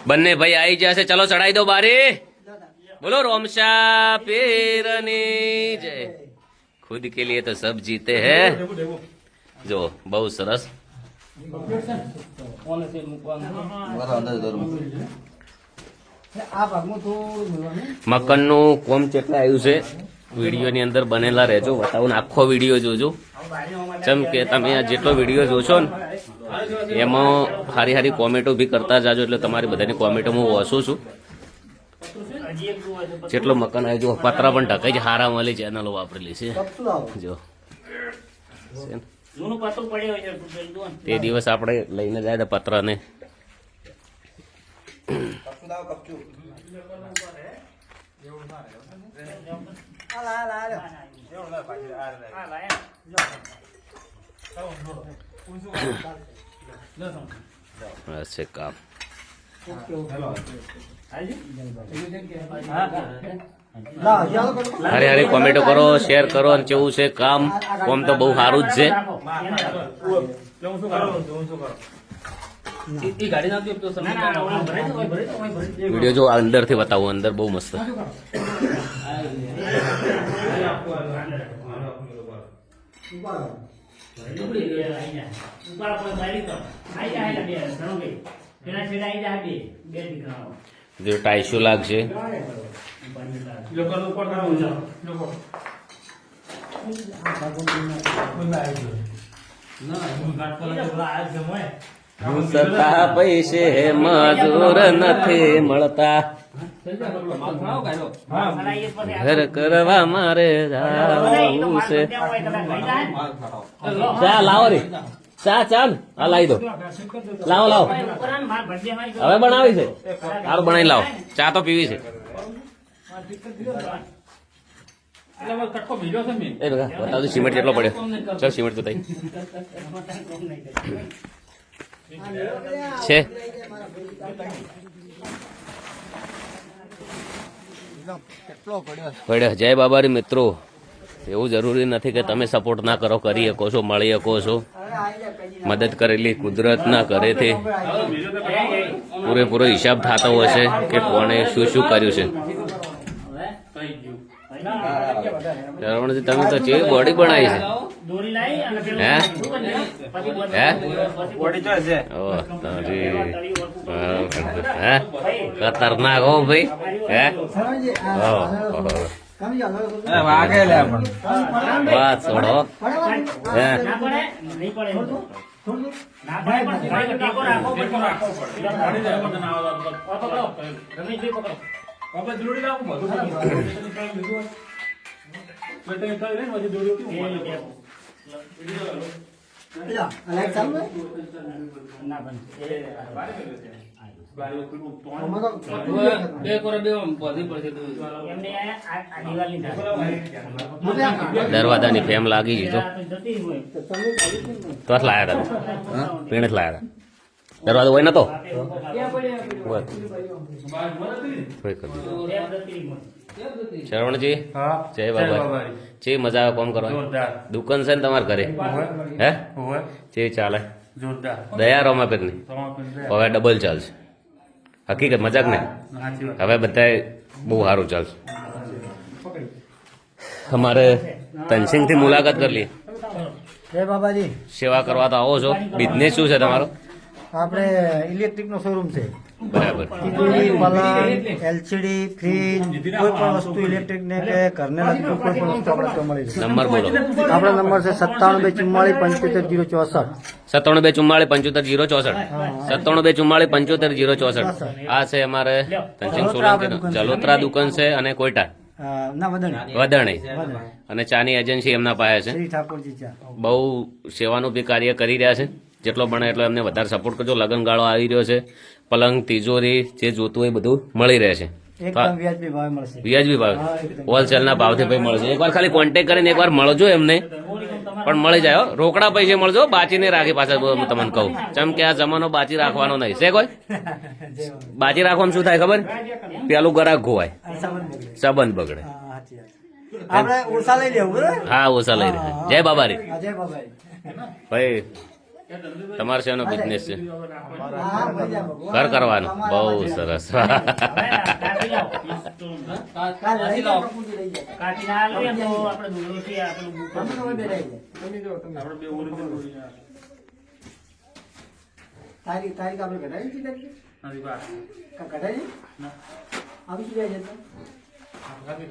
બંને ભાઈ આવી જશે. ચલો ચડાઈ દો બારી. બોલો રોમશા પીરની જય. खुद के लिए तो सब जीते हैं. जो बहुत સરસ. મકનનું કોમ ચેટલા આવ્યું છે વિડીયોની અંદર બનેલા રહેજો. બતાવું આખો વિડીયો જોજો. જેમ કે તમે આ જેટલો વિડીયો જોશો ને એમાં સારી સારી કોમેન્ટો બી કરતા જાજો, એટલે તમારી બધાની કોમેન્ટો હું વાંચું છું. જેટલો મકાન આવ્યો જો પતરા પણ ઢકાઈ જ હારા મળી ચેનલો વાપરેલી છે. જો તે દિવસ આપણે લઈને જાય તો પતરાને હશે કામ. હારી હારી કોમેન્ટો કરો, શેર કરો. અને કેવું છે કામ? કોમ તો બહુ સારું જ છે. વિડીયો જો અંદર થી બતાવું, અંદર બહુ મસ્ત. જો ટાઈશુ લાગશે. સતા પૈસે મજૂર નથી મળતા, ઘર કરવા મારે જાવું છે. ચા લાવો રે, ચા ચાલ હા લાવી દો. લાવો લાવો, હવે બનાવી છે. સારું બનાવી લાવો. ચા તો પીવી છે. બતાવજો સિમેન્ટ કેટલો પડ્યો. ચાલ સિમેન્ટ બતાવી છે. પડ્યો. જય બાબારી મિત્રો. એવું જરૂરી નથી કે તમે સપોર્ટ ના કરો, કરી શકો છો, મળી શકો છો. મદદ કરેલી કુદરત ના કરે તે પૂરેપૂરો હિસાબ થતો હશે કે કોણે શું શું કર્યું છે. તમે તો કેવી બોડી બનાવી છે. ખતરનાક હો ભાઈ. વાત છોડો. દરવાજાની ફેમ લાગી ગઈ તો લાયા હતા. પીણે જ લાયા હતા. દરવાજો હોય નતો. શરવણજી જય બાબા. છે મજા આવે કોમ કરવા. દુકાન છે ને તમારા ઘરે? હે છે ચાલે. દયા રોમાપીર ની હવે ડબલ ચાલશે. હકીકત મજાક ને. હવે બધા બહુ સારું ચાલશે. અમારે તનસિંગ થી મુલાકાત કરી લઈએ. જય બાબાજી. સેવા કરવા તો આવો છો. બિઝનેસ શું છે તમારો? આપણે ઇલેક્ટ્રિક નો શોરૂમ છે. બરાબર. ટીવી, પલંગ, એલસીડી, ફ્રીજ, કોઈ પણ વસ્તુ ઇલેક્ટ્રિક ને કે ઘરને લગતું કોઈ પણ વસ્તુ આપણે ત્યાં મળી જાય. નંબર બોલો. આપણો નંબર છે 9724457064. 9724457064. 9724457064. આ છે અમારે તનસિંગ સોલંકી જલોત્રા દુકાન છે અને કોઈટા ના વદણી વદણી અને ચાની એજન્સી એમના પાસે છે. શ્રી ઠાકોરજી ચા બહુ સેવાનું બી કાર્ય કરી રહ્યા છે. જેટલો બને એટલો એમને વધારે સપોર્ટ કરજો. લગન ગાળો આવી રહ્યો છે. પલંગ, તિજોરી જે જોતું હોય બધું મળી રહે છે. એકદમ વ્યાજબી ભાવે મળશે. વ્યાજબી ભાવ હોલસેલના ભાવથી ભાઈ મળશે. એકવાર ખાલી કોન્ટેક્ટ કરીને એકવાર મળજો એમને, પણ મળી જાય. રોકડા પૈસે મળજો. બાચી નહીં રાખી પાછા હું તમને કહું. જેમ કે આ જમાનો બાચી રાખવાનો નહીં છે. કોઈ બાચી રાખવાનું શું થાય ખબર? પેલું ગરાક ખોવાય, સંબંધ બગડે. આપણે ઓછા લઈ લેવું. હા ઓછા લઈ લે. જય બાબારી. જય બાબારી. ભાઈ તમારે શેનો બિઝનેસ છે? હા, મળી જાય ભગવાન. ઘર કરવાનું. બહુ સરસ. કાઢી લાવો. કાલ લઈ જાઓ, કપૂરજી લઈ જાઓ. કાઢી ના લઈએ તો આપણે દોરો છે આપણે બુક તમે તો બે લઈ જાઓ. તારીખ આપણે કઢાવી છે તારીખ? કઢાવી? આવી જાય છે તો? આવી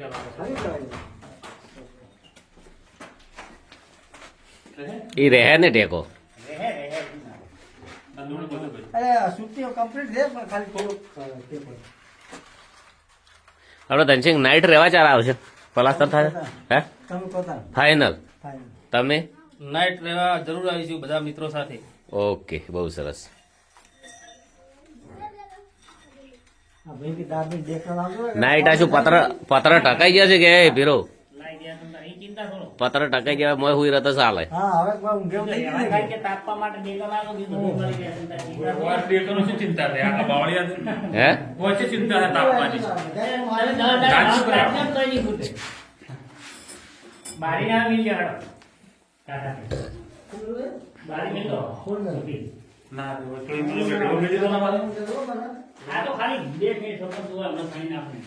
કઢાવી. એ રહે ને ટેકો. અરે સુટ્ટીઓ કમ્પ્લીટ છે પણ ખાલી થોડુંક તે પડે. આપણે ધનસિંહ નાઇટ રહેવા ચાર આવશે પલાસ્તર થાય હે તમે પોતા ફાઇનલ. થાય. તમે? નાઇટ રહેવા જરૂર આવીશું બધા મિત્રો સાથે. ઓકે, બહુ સરસ. આ ભાઈ કે દાબી દેખાડ આવજો. નાઇટ આ શું પત્ર ટકાઈ ગયા છે કે ભીરો? લાઈ ગયા તમને અહીં ચિંતા કરો. પત્ર ટકાઈ ગયા મોય હુઈ રહેતો ચાલે. હા હવે કોઈ ઊંઘે થઈ ગયું એવા ને. થાય કે તાપવા માટે ડેકો લાગો બીજું બધું મળી જાય. ચિંતા કરો. હે બારી ના મિલ જાય. બારી મિલ દો. આ તો ખાલી 2 મિનિટ સમજ જોવા ન થાય ને આપણે.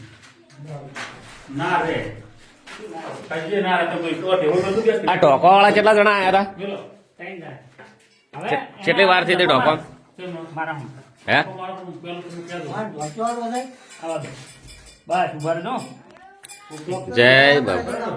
આ ટોકો વાળા કેટલા જણા આયા હતા? બોલો, ટાઈમ થાય. હવે કેટલી વાર થી તે ટોકો? મારા હું. હે હા ઢોચવાળો થાય. આવા દો. બસ ઉભા રહેજો. જય બાબા.